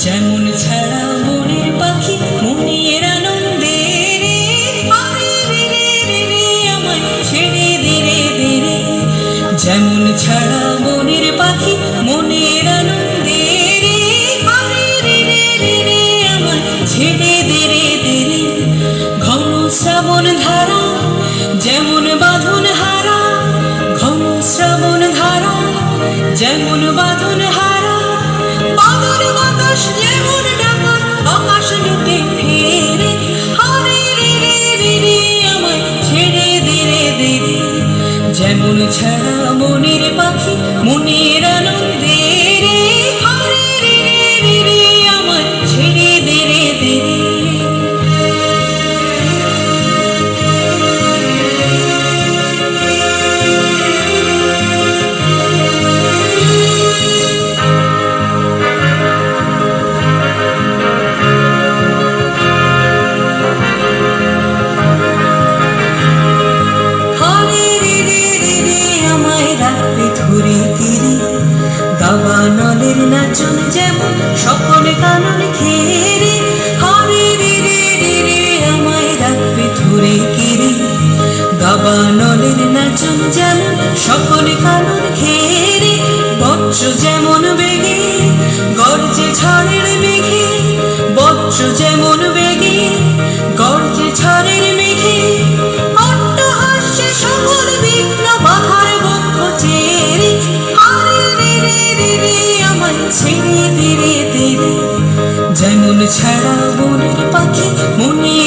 যেমন ছাড়া মনের পাখি মনের আনন্দে রে, আরে রে রে রে রে আমায় ছেড়ে দে রে দে রে। যেমন ছাড়া মনের পাখি মনের আনন্দে রে, আরে রে রে রে রে আমায় ছেড়ে দে রে দে রে। ঘন শ্রাবণ ধারা যেমন বাঁধন হারা, ঘন শ্রাবণ ধারা যেমন বাঁধন হারা, বাদল বাতাস যেমন ডাকা আকাশ লুটে ফেরে, আরে রে রে রে রে আমায় ছেড়ে দে রে দে রে। যেমন ছাড়া মনের পাখি মনের আনন্দে রে, আরে রে রে রে রে আমায় ছেড়ে দে রে দে রে। দাবানলের নাচন যেমন সকল কানন ঘেরে, হরে রে রে রে রে আমায় রাখবে ধরে কেড়ে। দাবানলের নাচন যেমন সকল কানন ঘেরে, বজ্র যেমন বেগে গর্জে ঝড়ের মেঘে, বজ্র যেমন বেগে গর্জে ঝড়ের মেঘে। অট্টহাস্যে সকল বিঘ্ন বাধার বক্ষ চেরে, ছেড়ে দে রে দে রে। যেমন ছাড়া মনের পাখি মনে